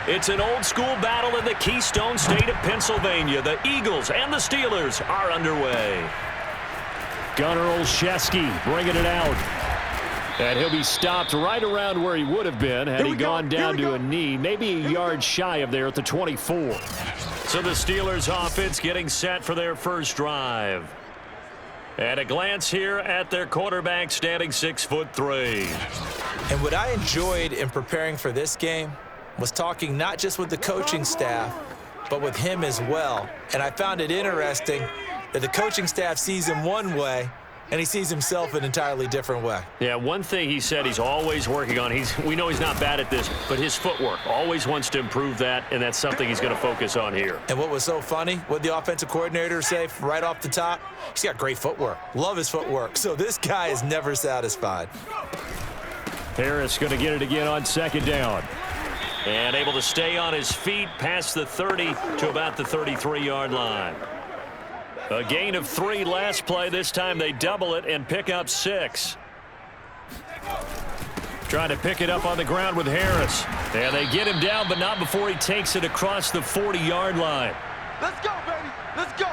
It's an old-school battle in the Keystone State of Pennsylvania. The Eagles and the Steelers are underway. Gunnar Olszewski bringing it out. And he'll be stopped right around where he would have been had he gone down to a knee, maybe a yard shy of there at the 24. So the Steelers offense getting set for their first drive. And a glance here at their quarterback standing 6'3". And what I enjoyed in preparing for this game was talking not just with the coaching staff, but with him as well. And I found it interesting that the coaching staff sees him one way, and he sees himself an entirely different way. Yeah, one thing he said he's always working on, we know he's not bad at this, but his footwork, always wants to improve that, and that's something he's going to focus on here. And what was so funny, what the offensive coordinator say right off the top, he's got great footwork. Love his footwork. So this guy is never satisfied. Harris going to get it again on second down. And able to stay on his feet past the 30 to about the 33-yard line. A gain of 3 last play. This time they double it and pick up 6. Trying to pick it up on the ground with Harris. And they get him down, but not before he takes it across the 40-yard line. Let's go, baby. Let's go.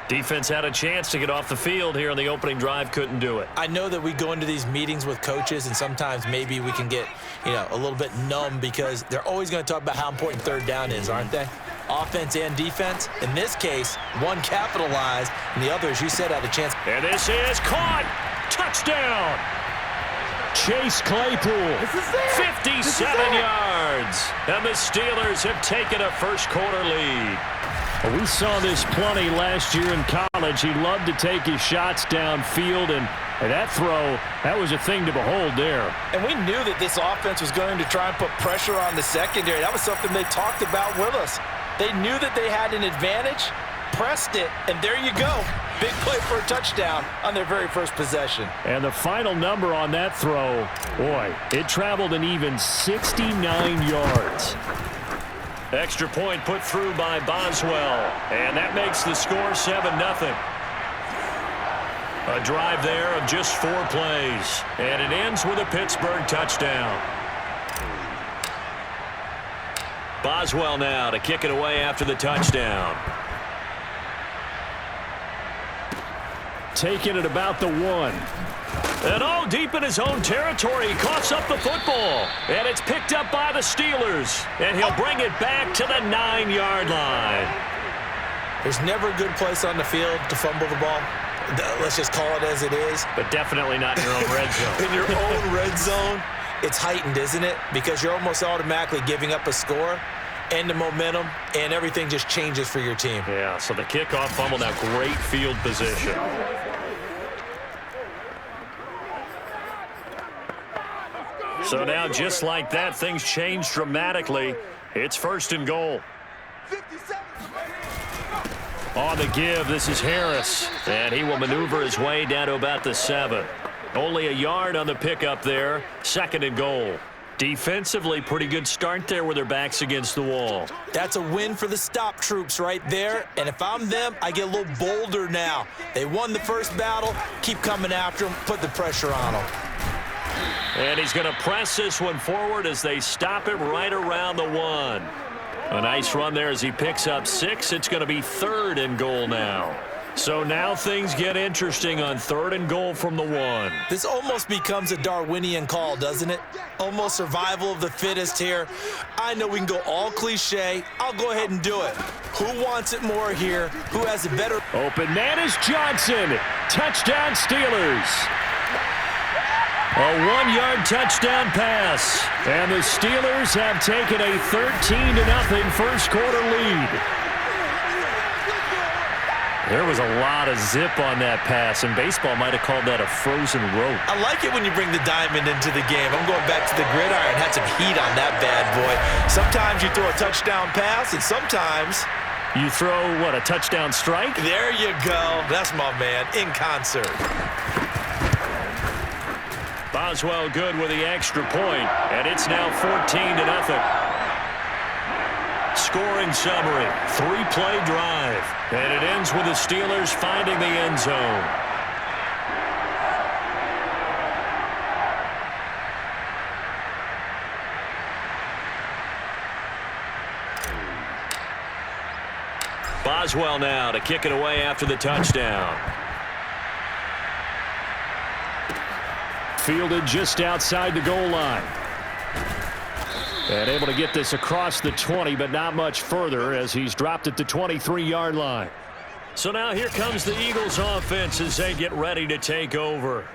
Defense had a chance to get off the field here on the opening drive, couldn't do it. I know that we go into these meetings with coaches, and sometimes maybe we can get, a little bit numb because they're always going to talk about how important third down is, aren't they? Offense and defense. In this case, one capitalized, and the other, as you said, had a chance. And this is caught. Touchdown. Chase Claypool. 57 yards. And the Steelers have taken a first-quarter lead. Well, we saw this plenty last year in college. He loved to take his shots downfield, and that throw, that was a thing to behold there. And we knew that this offense was going to try and put pressure on the secondary. That was something they talked about with us. They knew that they had an advantage, pressed it, and there you go. Big play for a touchdown on their very first possession. And the final number on that throw, boy, it traveled an even 69 yards. Extra point put through by Boswell, and that makes the score 7-0. A drive there of just 4 plays, and it ends with a Pittsburgh touchdown. Boswell now to kick it away after the touchdown. Taking it about the 1. And all deep in his own territory, he coughs up the football. And it's picked up by the Steelers. And he'll bring it back to the 9-yard line. There's never a good place on the field to fumble the ball. Let's just call it as it is. But definitely not in your own red zone. In your own red zone, it's heightened, isn't it? Because you're almost automatically giving up a score and the momentum, and everything just changes for your team. Yeah, so the kickoff fumble, now great field position. So now, just like that, things change dramatically. It's 1st and goal. On the give, this is Harris. And he will maneuver his way down to about the 7. Only a yard on the pickup there. 2nd and goal. Defensively, pretty good start there with their backs against the wall. That's a win for the stop troops right there. And if I'm them, I get a little bolder now. They won the first battle. Keep coming after them. Put the pressure on them. And he's going to press this one forward as they stop him right around the 1. A nice run there as he picks up 6. It's going to be 3rd and goal now. So now things get interesting on 3rd and goal from the 1. This almost becomes a Darwinian call, doesn't it? Almost survival of the fittest here. I know we can go all cliche. I'll go ahead and do it. Who wants it more here? Who has a better... Open man is Johnson. Touchdown Steelers. A 1-yard touchdown pass. And the Steelers have taken a 13-0 first-quarter lead. There was a lot of zip on that pass, and baseball might have called that a frozen rope. I like it when you bring the diamond into the game. I'm going back to the gridiron. Had some heat on that bad boy. Sometimes you throw a touchdown pass, and sometimes... you throw, what, a touchdown strike? There you go. That's my man, in concert. Boswell good with the extra point, and it's now 14-0. Scoring summary, 3-play drive, and it ends with the Steelers finding the end zone. Boswell now to kick it away after the touchdown. Fielded just outside the goal line. And able to get this across the 20, but not much further as he's dropped it to 23-yard line. So now here comes the Eagles offense as they get ready to take over.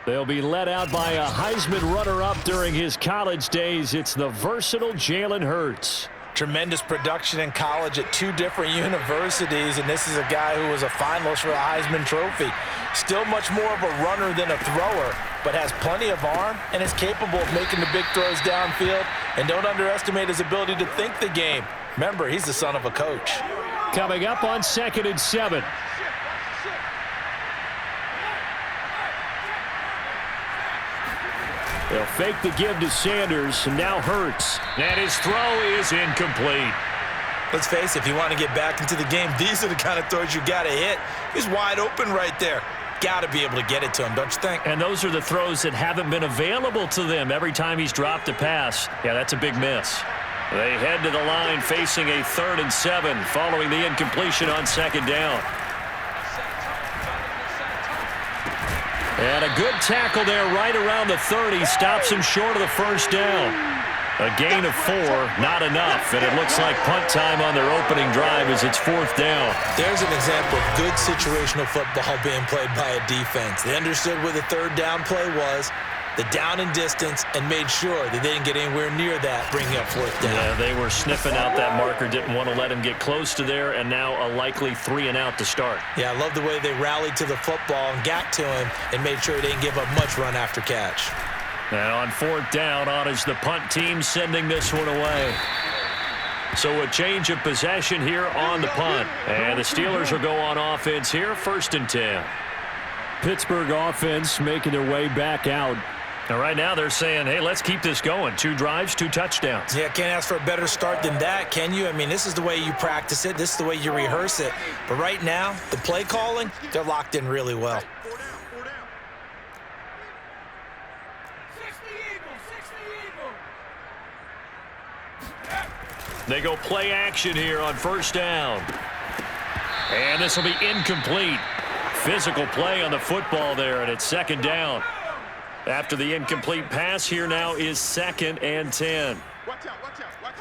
They'll be led out by a Heisman runner-up during his college days. It's the versatile Jalen Hurts. Tremendous production in college at 2 different universities, and this is a guy who was a finalist for a Heisman Trophy. Still much more of a runner than a thrower, but has plenty of arm and is capable of making the big throws downfield. And don't underestimate his ability to think the game. Remember, he's the son of a coach. Coming up on 2nd and 7. They'll fake the give to Sanders, and now Hurts. And his throw is incomplete. Let's face it, if you want to get back into the game, these are the kind of throws you got to hit. He's wide open right there. Got to be able to get it to him, don't you think? And those are the throws that haven't been available to them every time he's dropped a pass. Yeah, that's a big miss. They head to the line facing a 3rd and 7 following the incompletion on 2nd down. And a good tackle there right around the 30. Stops him short of the first down. A gain of 4, not enough. And it looks like punt time on their opening drive as it's 4th down. There's an example of good situational football being played by a defense. They understood where the 3rd down play was, the down and distance, and made sure that they didn't get anywhere near that, bringing up 4th down. Yeah, they were sniffing out that marker, didn't want to let him get close to there, and now a likely 3 and out to start. Yeah, I love the way they rallied to the football and got to him and made sure they didn't give up much run after catch. Now on 4th down, on is the punt team sending this one away. So a change of possession here on the punt. And the Steelers will go on offense here, 1st and 10. Pittsburgh offense making their way back out. And right now they're saying, hey, let's keep this going. 2 drives, 2 touchdowns. Yeah, can't ask for a better start than that, can you? I mean, this is the way you practice it. This is the way you rehearse it. But right now, the play calling, they're locked in really well. They go play action here on 1st down. And this will be incomplete. Physical play on the football there, and it's 2nd down. After the incomplete pass, here now is 2nd and 10. Watch out, watch out, watch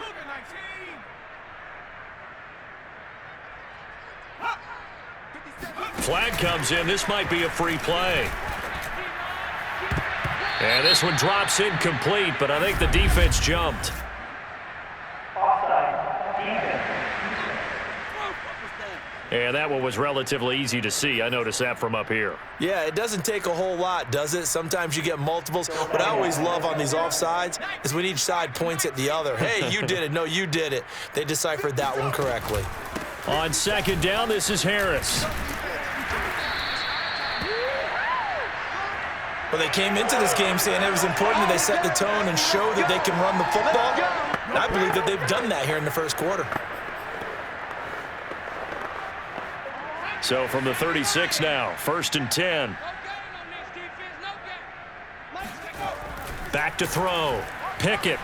out. Flag comes in. This might be a free play. And this one drops incomplete, but I think the defense jumped. And that one was relatively easy to see. I noticed that from up here. Yeah, it doesn't take a whole lot, does it? Sometimes you get multiples. What I always love on these offsides is when each side points at the other. Hey, you did it. No, you did it. They deciphered that one correctly. On 2nd down, this is Harris. Well, they came into this game saying it was important that they set the tone and show that they can run the football. And I believe that they've done that here in the 1st quarter. So from the 36 now, 1st and 10. Back to throw. Pickett.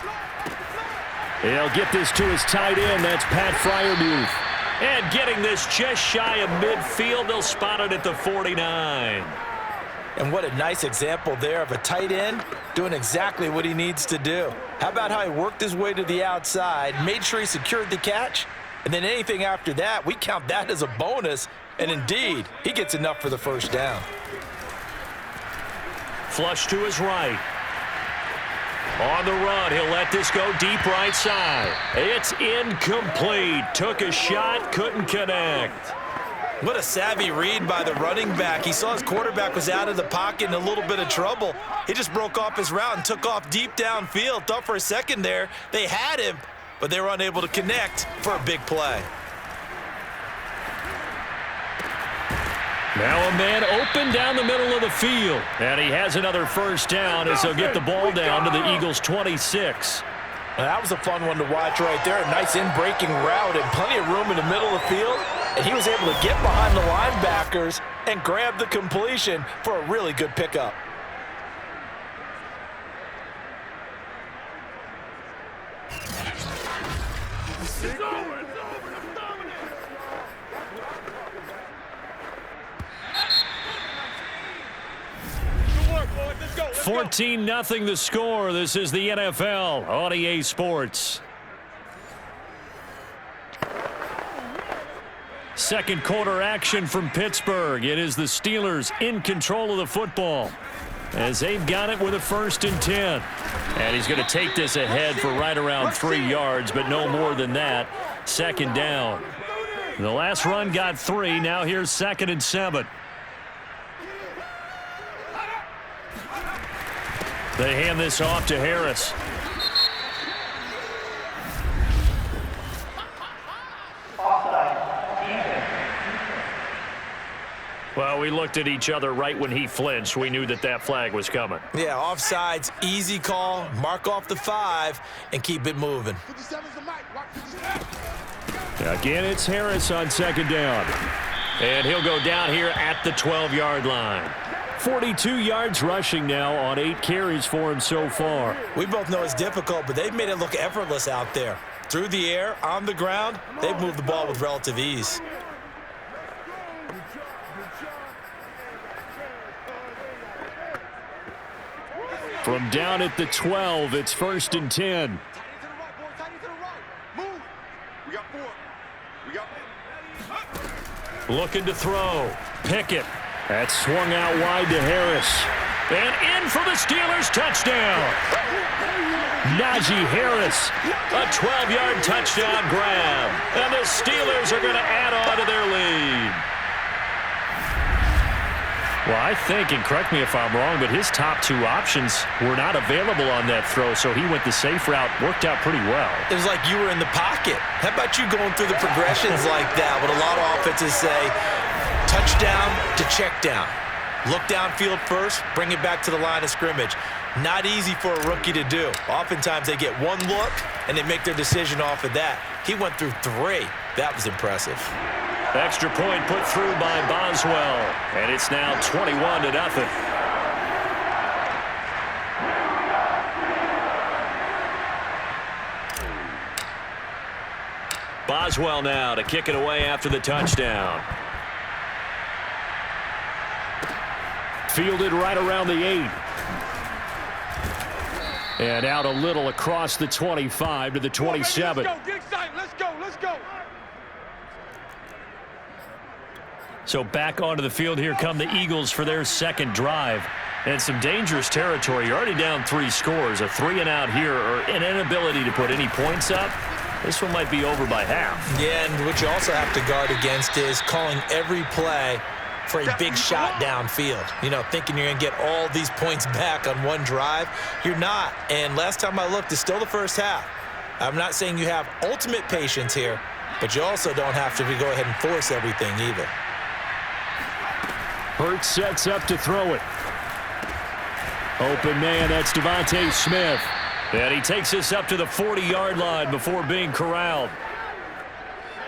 He'll get this to his tight end. That's Pat Fryermuth. And getting this just shy of midfield. They'll spot it at the 49. And what a nice example there of a tight end doing exactly what he needs to do. How about how he worked his way to the outside, made sure he secured the catch, and then anything after that, we count that as a bonus. And indeed, he gets enough for the 1st down. Flush to his right. On the run, he'll let this go deep right side. It's incomplete. Took a shot, couldn't connect. What a savvy read by the running back. He saw his quarterback was out of the pocket in a little bit of trouble. He just broke off his route and took off deep downfield. Thought for a second there they had him, but they were unable to connect for a big play. Now a man open down the middle of the field. And he has another 1st down as he'll get the ball down to the Eagles' 26. Now, that was a fun one to watch right there. A nice in-breaking route and plenty of room in the middle of the field. And he was able to get behind the linebackers and grab the completion for a really good pickup. 14-0 the score. This is the NFL on EA Sports. Second quarter action from Pittsburgh. It is the Steelers in control of the football as they've got it with a 1st and 10. And he's going to take this ahead for right around 3 yards, but no more than that. 2nd down. The last run got 3. Now here's 2nd and 7. They hand this off to Harris. Well, we looked at each other right when he flinched. We knew that that flag was coming. Yeah, offsides, easy call. Mark off the 5 and keep it moving. Again, it's Harris on 2nd down. And he'll go down here at the 12-yard line. 42 yards rushing now on 8 carries for him so far. We both know it's difficult, but they've made it look effortless out there. Through the air, on the ground, they've moved the ball with relative ease. From down at the 12, it's 1st and 10. Looking to throw. Pickett. That's swung out wide to Harris. And in for the Steelers touchdown. Naji Harris. A 12-yard touchdown grab. And the Steelers are going to add on to their lead. Well, I think, and correct me if I'm wrong, but his top 2 options were not available on that throw, so he went the safe route, worked out pretty well. It was like you were in the pocket. How about you going through the progressions like that? What a lot of offenses say, touchdown to check down. Look downfield first, bring it back to the line of scrimmage. Not easy for a rookie to do. Oftentimes they get 1 look, and they make their decision off of that. He went through 3. That was impressive. Extra point put through by Boswell, and it's now 21-0. Boswell now to kick it away after the touchdown. Fielded right around the 8. And out a little across the 25 to the 27. Let's go. Get excited. Let's go. Let's go. So back onto the field here come the Eagles for their 2nd drive. And some dangerous territory. You're already down 3 scores. A 3-and-out here or an inability to put any points up. This one might be over by half. Yeah, and what you also have to guard against is calling every play for a big shot downfield. You know, thinking you're going to get all these points back on one drive. You're not. And last time I looked, it's still the first half. I'm not saying you have ultimate patience here, but you also don't have to go ahead and force everything either. Hurts sets up to throw it. Open man, that's Devontae Smith. And he takes this up to the 40-yard line before being corralled.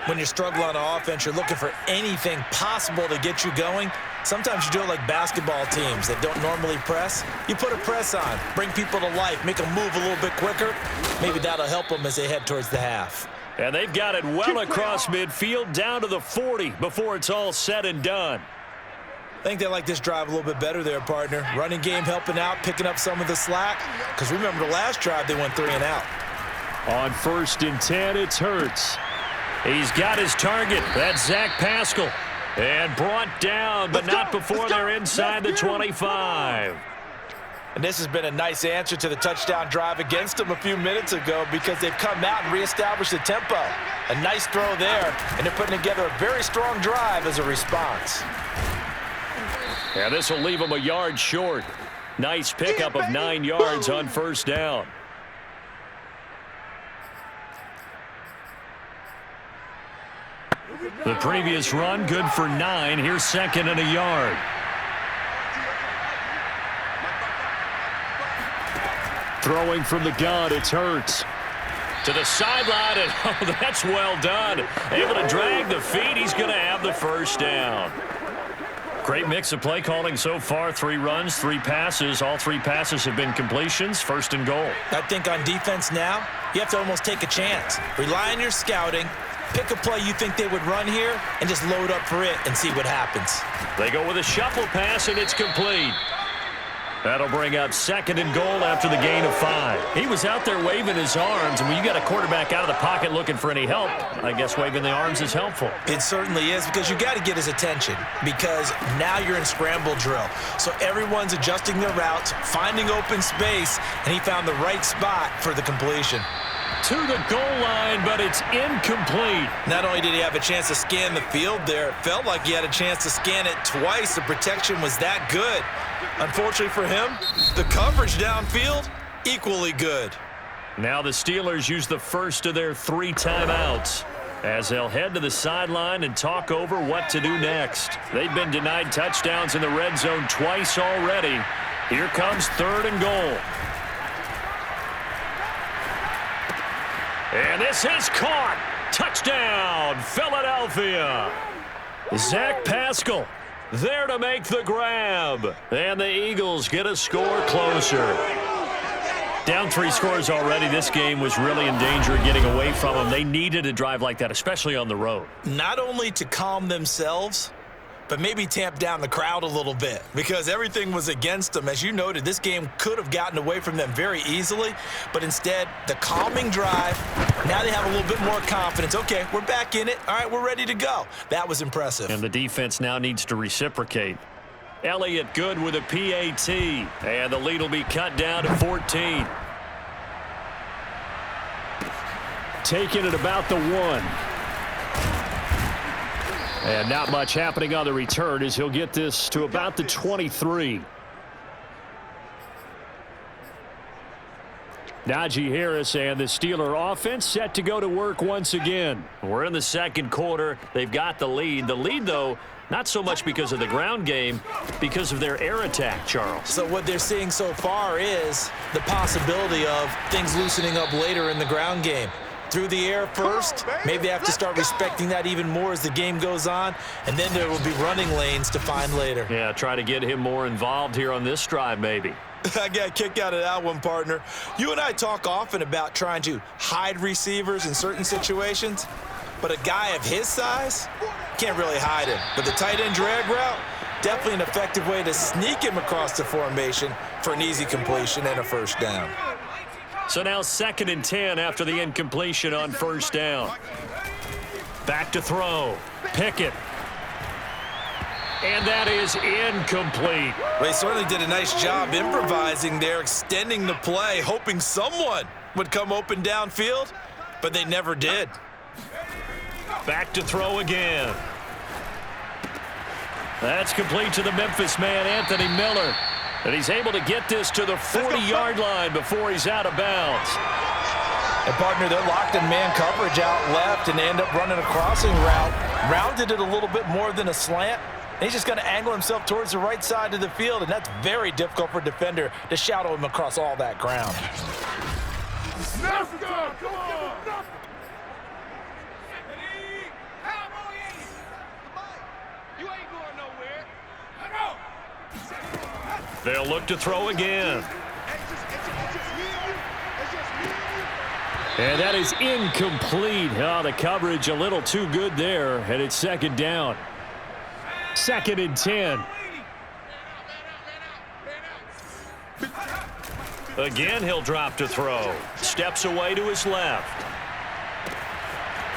When you're struggling on offense, you're looking for anything possible to get you going. Sometimes you do it like basketball teams that don't normally press. You put a press on, bring people to life, make them move a little bit quicker. Maybe that'll help them as they head towards the half. And they've got it well across midfield down to the 40 before it's all said and done. I think they like this drive a little bit better there, partner. Running game helping out, picking up some of the slack. Because remember the last drive, they went 3-and-out. On 1st and 10, it's Hurts. He's got his target. That's Zach Pascal. And brought down, but not before they're inside the 25. And this has been a nice answer to the touchdown drive against them a few minutes ago because they've come out and reestablished the tempo. A nice throw there, and they're putting together a very strong drive as a response. Yeah, this will leave him a yard short. Nice pickup of 9 yards on 1st down. The previous run, good for 9. Here's 2nd and a yard. Throwing from the gun, it's Hurts. To the sideline, and oh, that's well done. Able to drag the feet. He's going to have the 1st down. Great mix of play calling so far. 3 runs, 3 passes. All 3 passes have been completions. 1st and goal. I think on defense now, you have to almost take a chance. Rely on your scouting. Pick a play you think they would run here and just load up for it and see what happens. They go with a shuffle pass, and it's complete. That'll bring up 2nd and goal after the gain of 5. He was out there waving his arms, and when you got a quarterback out of the pocket looking for any help, I guess waving the arms is helpful. It certainly is, because you got to get his attention, because now you're in scramble drill. So everyone's adjusting their routes, finding open space, and he found the right spot for the completion. To the goal line, but it's incomplete. Not only did he have a chance to scan the field there, it felt like he had a chance to scan it twice. The protection was that good. Unfortunately for him, the coverage downfield, equally good. Now the Steelers use the first of their 3 timeouts as they'll head to the sideline and talk over what to do next. They've been denied touchdowns in the red zone twice already. Here comes 3rd and goal. And this is caught. Touchdown, Philadelphia. Zach Pascal there to make the grab. And the Eagles get a score closer. Down 3 scores already. This game was really in danger of getting away from them. They needed a drive like that, especially on the road. Not only to calm themselves, but maybe tamp down the crowd a little bit, because everything was against them. As you noted, this game could have gotten away from them very easily, but instead, the calming drive, now they have a little bit more confidence. Okay, we're back in it. All right, we're ready to go. That was impressive. And the defense now needs to reciprocate. Elliott good with a PAT, and the lead will be cut down to 14. Taking it about the 1. And not much happening on the return as he'll get this to about the 23. Naji Harris and the Steeler offense set to go to work once again. We're in the 2nd quarter. They've got the lead. The lead, though, not so much because of the ground game, because of their air attack, Charles. So what they're seeing so far is the possibility of things loosening up later in the ground game. Through the air first, maybe they have to start respecting that even more as the game goes on, and then there will be running lanes to find later. Yeah, try to get him more involved here on this drive, maybe. I got a kick out of that one, partner. You and I talk often about trying to hide receivers in certain situations, but a guy of his size can't really hide him. But the tight end drag route, definitely an effective way to sneak him across the formation for an easy completion and a 1st down. So now 2nd and 10 after the incompletion on 1st down. Back to throw. Pickett. And that is incomplete. Well, they certainly did a nice job improvising there, extending the play, hoping someone would come open downfield, but they never did. Back to throw again. That's complete to the Memphis man, Anthony Miller. And he's able to get this to the 40-yard line before he's out of bounds. And, partner, they're locked in man coverage out left, and they end up running a crossing route. Rounded it a little bit more than a slant. And he's just going to angle himself towards the right side of the field, and that's very difficult for a defender to shadow him across all that ground. Let's go. Come on. You ain't going nowhere. They'll look to throw again. And that is incomplete. Oh, the coverage a little too good there, and it's 2nd down. 2nd and 10. Again, he'll drop to throw. Steps away to his left.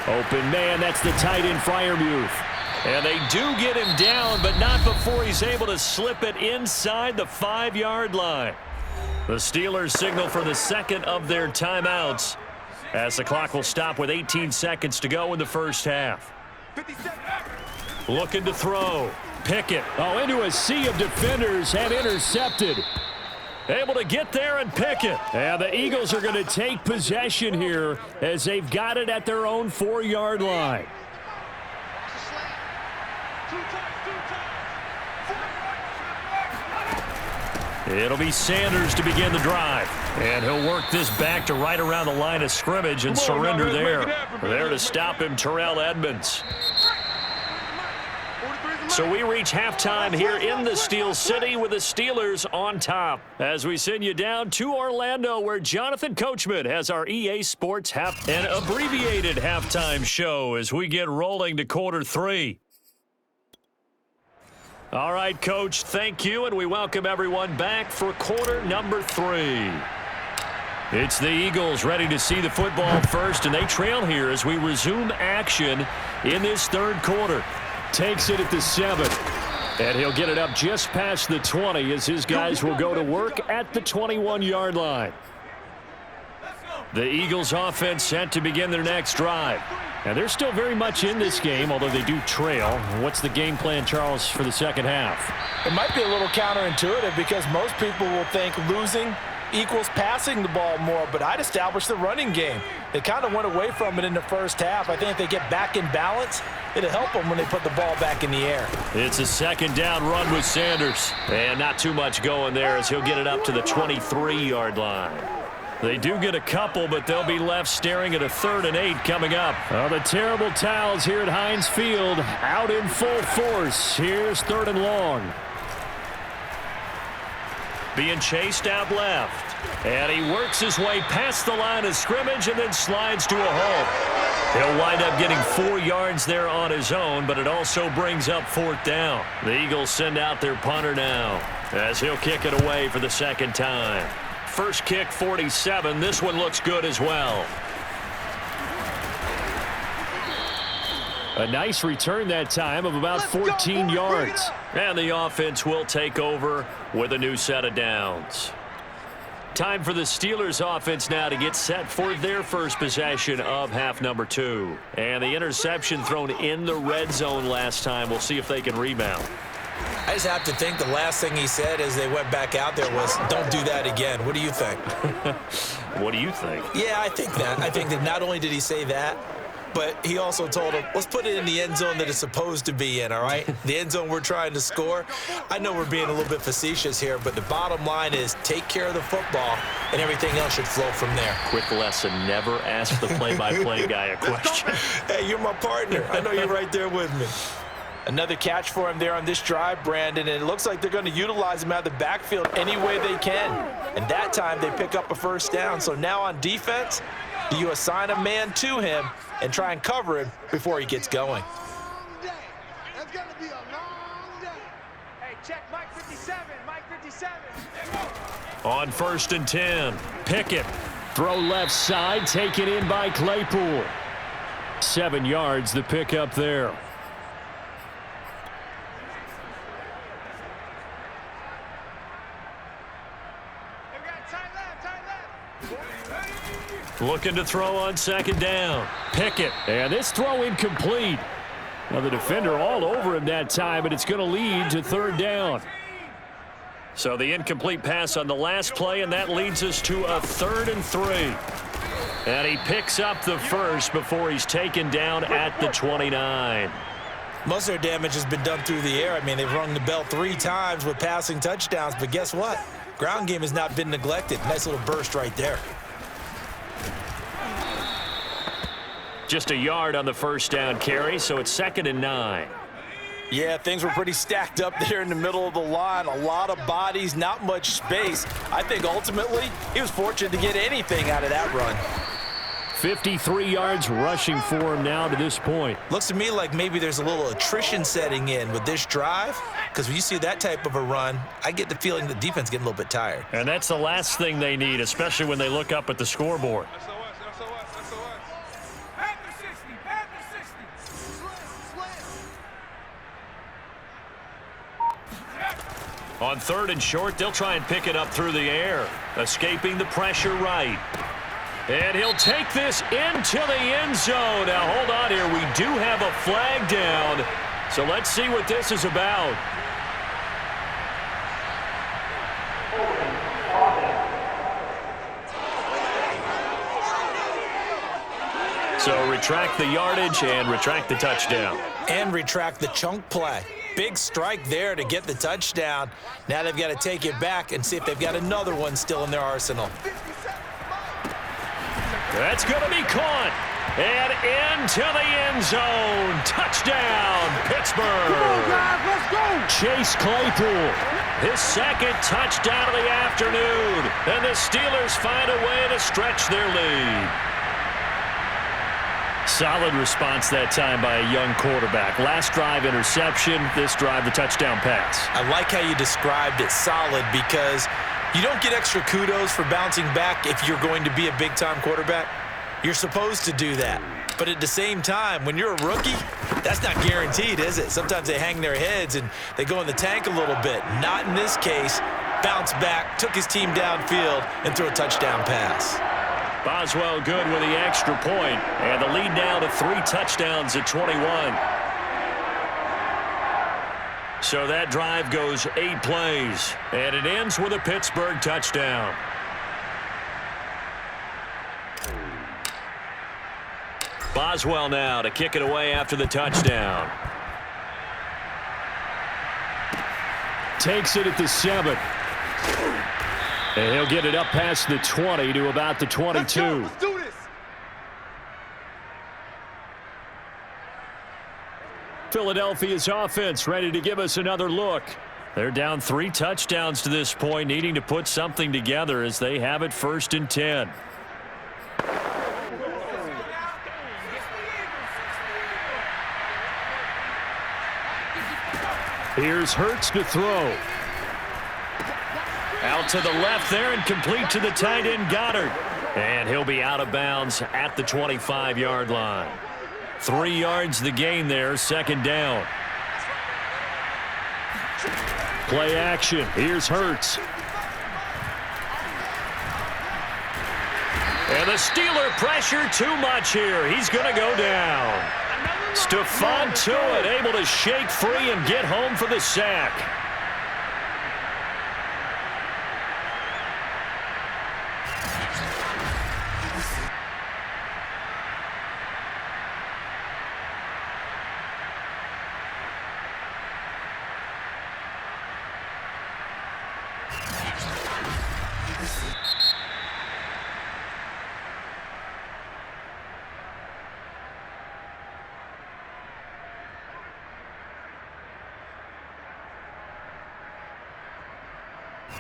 Open man, that's the tight end Freiermuth. And they do get him down, but not before he's able to slip it inside the 5-yard line. The Steelers signal for the 2nd of their timeouts as the clock will stop with 18 seconds to go in the 1st half. Looking to throw. Pickett. Oh, into a sea of defenders and intercepted. Able to get there and pick it. And the Eagles are going to take possession here as they've got it at their own 4-yard line. It'll be Sanders to begin the drive. And he'll work this back to right around the line of scrimmage and surrender there. There to stop him, Terrell Edmonds. So we reach halftime here in the Steel City with the Steelers on top. As we send you down to Orlando, where Jonathan Coachman has our EA Sports an abbreviated halftime show as we get rolling to quarter 3. All right, Coach, thank you, and we welcome everyone back for quarter number 3. It's the Eagles ready to see the football first, and they trail here as we resume action in this third quarter. Takes it at the 7, and he'll get it up just past the 20 as his guys will go to work at the 21-yard line. The Eagles offense set to begin their next drive. And they're still very much in this game, although they do trail. What's the game plan, Charles, for the second half? It might be a little counterintuitive because most people will think losing equals passing the ball more, but I'd establish the running game. They kind of went away from it in the first half. I think if they get back in balance, it'll help them when they put the ball back in the air. It's a second down run with Sanders. And not too much going there as he'll get it up to the 23-yard line. They do get a couple, but they'll be left staring at a 3rd and 8 coming up. Oh, the terrible towels here at Heinz Field out in full force. Here's 3rd and long. Being chased out left. And he works his way past the line of scrimmage and then slides to a halt. He'll wind up getting 4 yards there on his own, but it also brings up 4th down. The Eagles send out their punter now as he'll kick it away for the second time. First kick, 47. This one looks good as well. A nice return that time of about 14 yards. And the offense will take over with a new set of downs. Time for the Steelers offense now to get set for their first possession of half number 2. And the interception thrown in the red zone last time. We'll see if they can rebound. I just have to think the last thing he said as they went back out there was, don't do that again. What do you think? What do you think? Yeah, I think that. I think that not only did he say that, but he also told him, let's put it in the end zone that it's supposed to be in, all right? The end zone we're trying to score. I know we're being a little bit facetious here, but the bottom line is take care of the football, and everything else should flow from there. Quick lesson, never ask the play-by-play guy a question. Hey, you're my partner. I know you're right there with me. Another catch for him there on this drive, Brandon, and it looks like they're going to utilize him out of the backfield any way they can. And that time they pick up a first down. So now on defense, do you assign a man to him and try and cover him before he gets going? That's going to be a long day. Hey, check Mike 57, Mike 57. On 1st and 10, Pickett. Throw left side, taken in by Claypool. 7 yards, the pickup there. Looking to throw on 2nd down. Pickett. And this throw incomplete. Now the defender all over him that time, but it's going to lead to 3rd down. So the incomplete pass on the last play, and that leads us to a 3rd and 3. And he picks up the first before he's taken down at the 29. Most of their damage has been done through the air. I mean, they've rung the bell 3 times with passing touchdowns, but guess what? Ground game has not been neglected. Nice little burst right there. Just a yard on the first down carry, so it's 2nd and 9. Yeah, things were pretty stacked up there in the middle of the line. A lot of bodies, not much space. I think ultimately he was fortunate to get anything out of that run. 53 yards rushing for him now to this point. Looks to me like maybe there's a little attrition setting in with this drive, because when you see that type of a run, I get the feeling the defense getting a little bit tired. And that's the last thing they need, especially when they look up at the scoreboard. On 3rd and short, they'll try and pick it up through the air, escaping the pressure right. And he'll take this into the end zone. Now, hold on here. We do have a flag down, so let's see what this is about. So retract the yardage and retract the touchdown. And retract the chunk play. Big strike there to get the touchdown. Now they've got to take it back and see if they've got another one still in their arsenal. That's going to be caught. And into the end zone. Touchdown, Pittsburgh. Come on, guys, let's go. Chase Claypool. His 2nd touchdown of the afternoon. And the Steelers find a way to stretch their lead. Solid response that time by a young quarterback. Last drive, interception. This drive, the touchdown pass. I like how you described it, solid, because you don't get extra kudos for bouncing back if you're going to be a big-time quarterback. You're supposed to do that. But at the same time, when you're a rookie, that's not guaranteed, is it? Sometimes they hang their heads and they go in the tank a little bit. Not in this case. Bounced back, took his team downfield, and threw a touchdown pass. Boswell good with the extra point, and the lead now to 3 touchdowns at 21. So that drive goes 8 plays, and it ends with a Pittsburgh touchdown. Boswell now to kick it away after the touchdown. Takes it at the 7. And he'll get it up past the 20 to about the 22. Let's do this. Philadelphia's offense ready to give us another look. They're down 3 touchdowns to this point, needing to put something together as they have it 1st and 10. Here's Hurts to throw. Out to the left there and complete to the tight end Goddard. And he'll be out of bounds at the 25-yard line. 3 yards the gain there, 2nd down. Play action. Here's Hurts. And the Steeler pressure too much here. He's going to go down. Stephon Tuitt able to shake free and get home for the sack.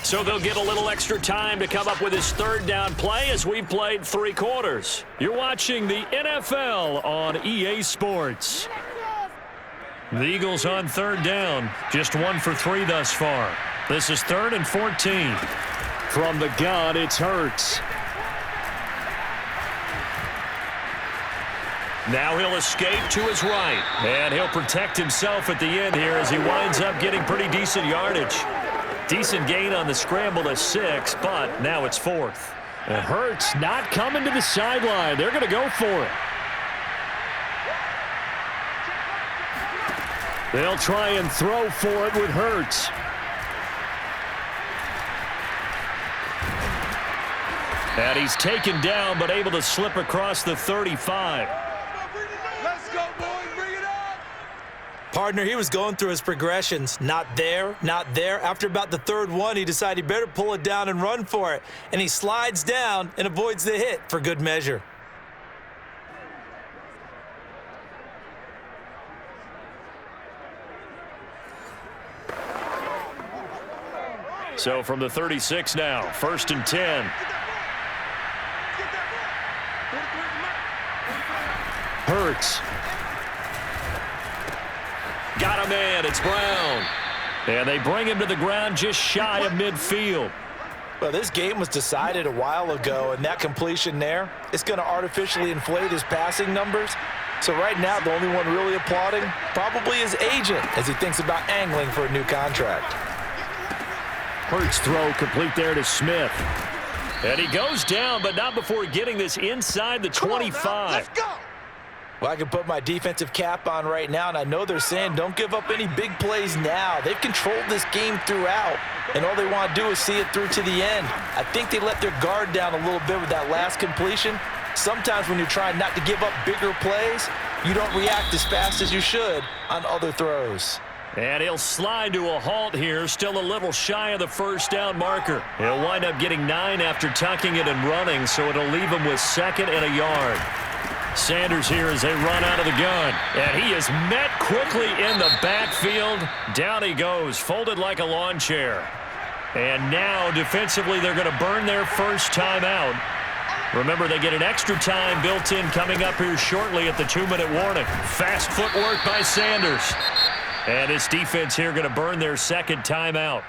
So they'll get a little extra time to come up with his 3rd down play as we've played 3 quarters. You're watching the NFL on EA Sports. The Eagles on 3rd down, just 1 for 3 thus far. This is 3rd and 14. From the gun, it's Hurts. Now he'll escape to his right. And he'll protect himself at the end here as he winds up getting pretty decent yardage. Decent gain on the scramble to 6, but now it's 4th. And Hurts not coming to the sideline. They're going to go for it. They'll try and throw for it with Hurts. And he's taken down, but able to slip across the 35. Let's go, boys. Bring it up. Partner, he was going through his progressions. Not there, not there. After about the 3rd one, he decided he better pull it down and run for it. And he slides down and avoids the hit for good measure. So from the 36 now, 1st and 10. Hurts. Got a man. It's Brown. And they bring him to the ground just shy of midfield. Well, this game was decided a while ago, and that completion there is going to artificially inflate his passing numbers. So right now, the only one really applauding probably his agent as he thinks about angling for a new contract. Hurts throw complete there to Smith. And he goes down, but not before getting this inside the 25. Let's go. Well, I can put my defensive cap on right now, and I know they're saying don't give up any big plays now. They've controlled this game throughout, and all they want to do is see it through to the end. I think they let their guard down a little bit with that last completion. Sometimes when you're trying not to give up bigger plays, you don't react as fast as you should on other throws. And he'll slide to a halt here, still a little shy of the 1st down marker. He'll wind up getting 9 after tucking it and running, so it'll leave him with 2nd and a yard. Sanders here as they run out of the gun. And he is met quickly in the backfield. Down he goes, folded like a lawn chair. And now defensively they're going to burn their first time out. Remember, they get an extra time built in coming up here shortly at the 2-minute warning. Fast footwork by Sanders. And his defense here going to burn their second timeout.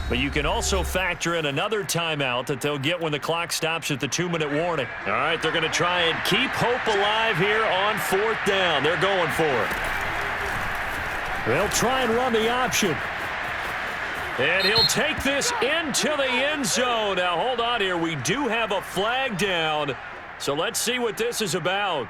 But you can also factor in another timeout that they'll get when the clock stops at the 2-minute warning. All right, they're going to try and keep hope alive here on 4th down. They're going for it. They'll try and run the option. And he'll take this into the end zone. Now, hold on here. We do have a flag down. So let's see what this is about.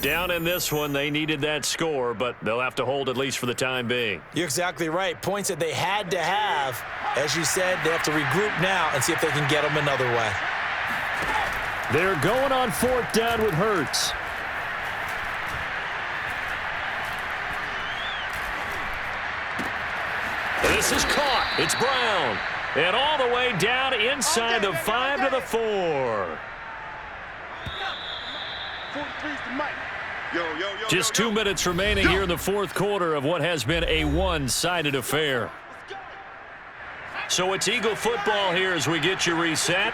Down in this one, they needed that score, but they'll have to hold at least for the time being. You're exactly right. Points that they had to have. As you said, they have to regroup now and see if they can get them another way. They're going on 4th down with Hurts. This is caught. It's Brown. And all the way down inside the 5 to the 4. Just 2 minutes remaining here in the 4th quarter of what has been a one-sided affair. So it's Eagle football here as we get you reset.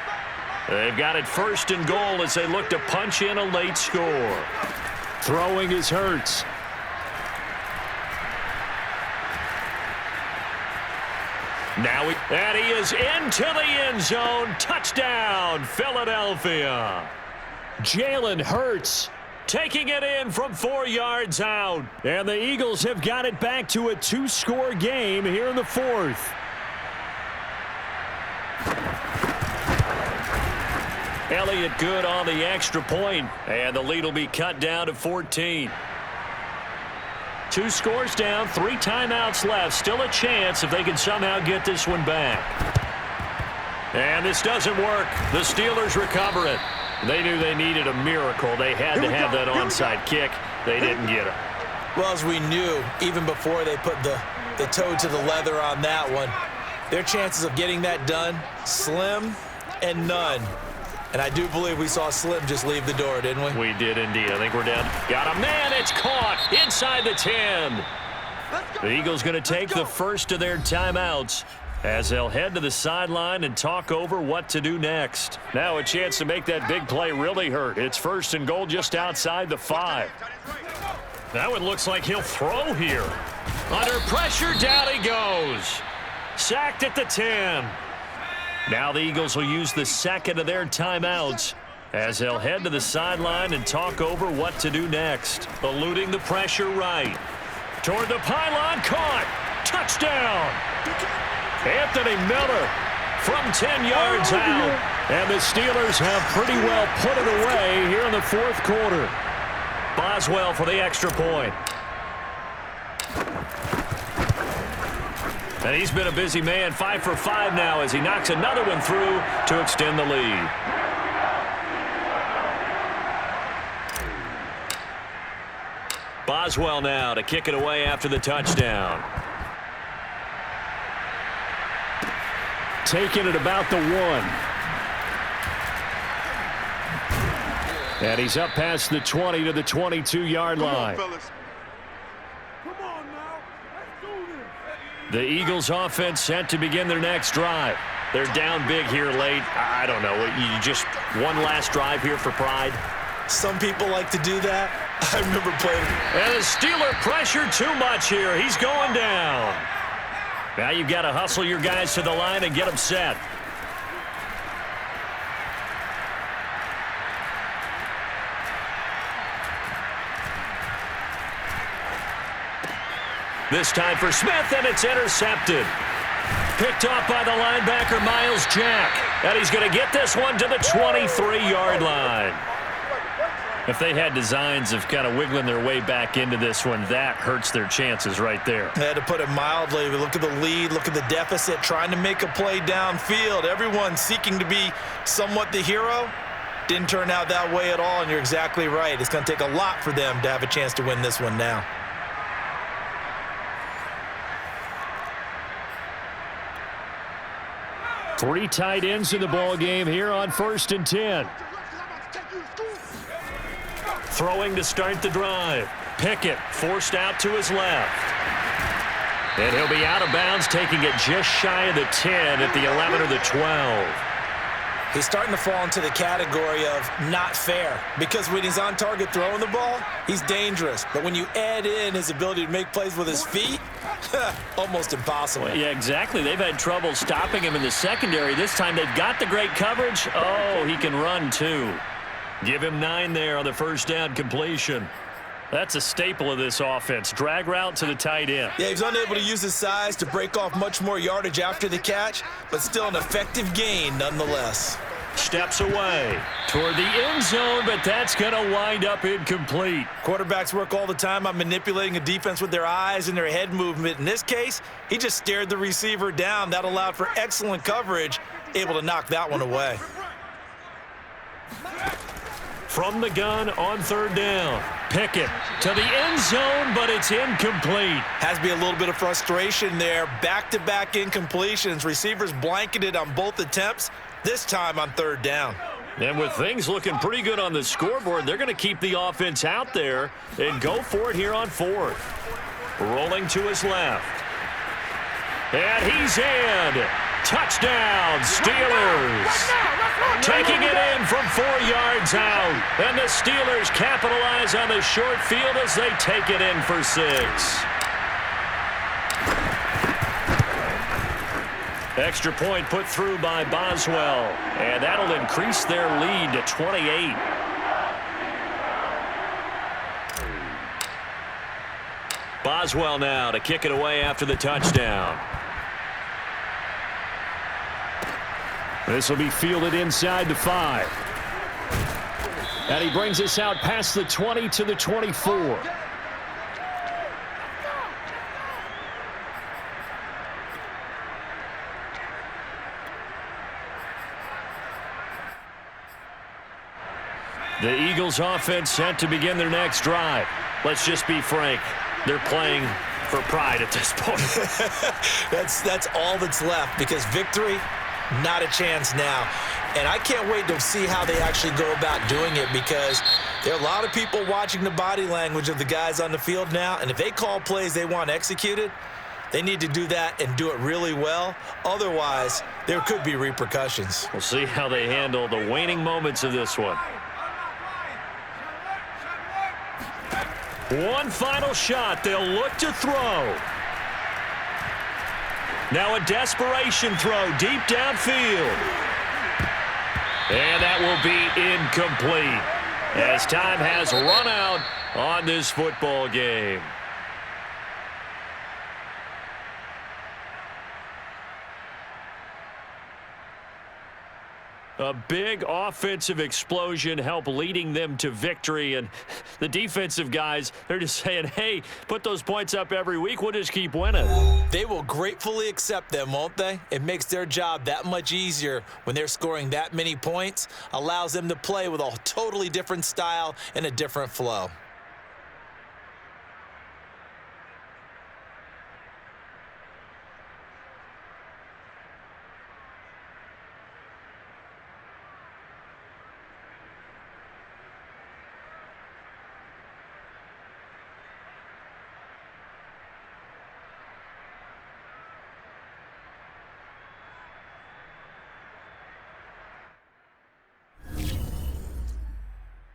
They've got it 1st and goal as they look to punch in a late score. Throwing is Hurts. Now and he is into the end zone. Touchdown, Philadelphia. Jalen Hurts taking it in from 4 yards out. And the Eagles have got it back to a 2-score game here in the 4th. Elliott good on the extra point, and the lead will be cut down to 14. 2 scores down, 3 timeouts left. Still a chance if they can somehow get this one back. And this doesn't work. The Steelers recover it. They knew they needed a miracle. They had to have that onside kick. They didn't get it. Well, as we knew, even before they put the toe to the leather on that one, their chances of getting that done, slim and none. And I do believe we saw Slim just leave the door, didn't we? We did indeed. I think we're down. Got a man. It's caught inside the 10. The Eagles going to take the first of their timeouts as they'll head to the sideline and talk over what to do next. Now a chance to make that big play really hurt. It's 1st and goal just outside the 5. That one looks like he'll throw here. Under pressure, down he goes. Sacked at the 10. Now the Eagles will use the second of their timeouts as they'll head to the sideline and talk over what to do next. Eluding the pressure right. Toward the pylon, caught. Touchdown. Anthony Miller from 10 yards out. And the Steelers have pretty well put it away here in the 4th quarter. Boswell for the extra point. And he's been a busy man, 5 for 5 now as he knocks another one through to extend the lead. Boswell now to kick it away after the touchdown. Taking it about the 1. And he's up past the 20 to the 22-yard line. The Eagles offense set to begin their next drive. They're down big here late. I don't know. You just one last drive here for pride? Some people like to do that. I remember playing. And the Steeler pressure too much here. He's going down. Now you've got to hustle your guys to the line and get them set. This time for Smith, and it's intercepted. Picked off by the linebacker, Miles Jack. And he's going to get this one to the 23-yard line. If they had designs of kind of wiggling their way back into this one, that hurts their chances right there. They had to put it mildly. Look at the lead, look at the deficit, trying to make a play downfield. Everyone seeking to be somewhat the hero. Didn't turn out that way at all, and you're exactly right. It's going to take a lot for them to have a chance to win this one now. Three tight ends in the ball game here on 1st and 10. Throwing to start the drive. Pickett forced out to his left. And he'll be out of bounds, taking it just shy of the 10 at the 11 or the 12. He's starting to fall into the category of not fair, because when he's on target throwing the ball, he's dangerous. But when you add in his ability to make plays with his feet, almost impossible. Yeah, exactly. They've had trouble stopping him in the secondary. This time they've got the great coverage. Oh, he can run too. Give him 9 there on the first down completion. That's a staple of this offense. Drag route to the tight end. Yeah, he's unable to use his size to break off much more yardage after the catch, but still an effective gain nonetheless. Steps away. Toward the end zone, but that's going to wind up incomplete. Quarterbacks work all the time on manipulating a defense with their eyes and their head movement. In this case, he just stared the receiver down. That allowed for excellent coverage, able to knock that one away. From the gun on 3rd down. Pickett to the end zone, but it's incomplete. Has to be a little bit of frustration there. Back-to-back incompletions. Receivers blanketed on both attempts, this time on 3rd down. And with things looking pretty good on the scoreboard, they're going to keep the offense out there and go for it here on 4th. Rolling to his left. And he's in. Touchdown, Steelers. Taking it in from 4 yards out. And the Steelers capitalize on the short field as they take it in for 6. Extra point put through by Boswell. And that'll increase their lead to 28. Boswell now to kick it away after the touchdown. This will be fielded inside the 5. And he brings us out past the 20 to the 24. The Eagles offense set to begin their next drive. Let's just be frank. They're playing for pride at this point. That's all that's left, because victory, not a chance now. And I can't wait to see how they actually go about doing it, because there are a lot of people watching the body language of the guys on the field now, and if they call plays they want executed, they need to do that and do it really well. Otherwise, there could be repercussions. We'll see how they handle the waning moments of this one. One final shot. They'll look to throw. Now a desperation throw deep downfield. And that will be incomplete as time has run out on this football game. A big offensive explosion helped leading them to victory, and the defensive guys, they're just saying, hey, put those points up every week, we'll just keep winning. They will gratefully accept them, won't they? It makes their job that much easier when they're scoring that many points, allows them to play with a totally different style and a different flow.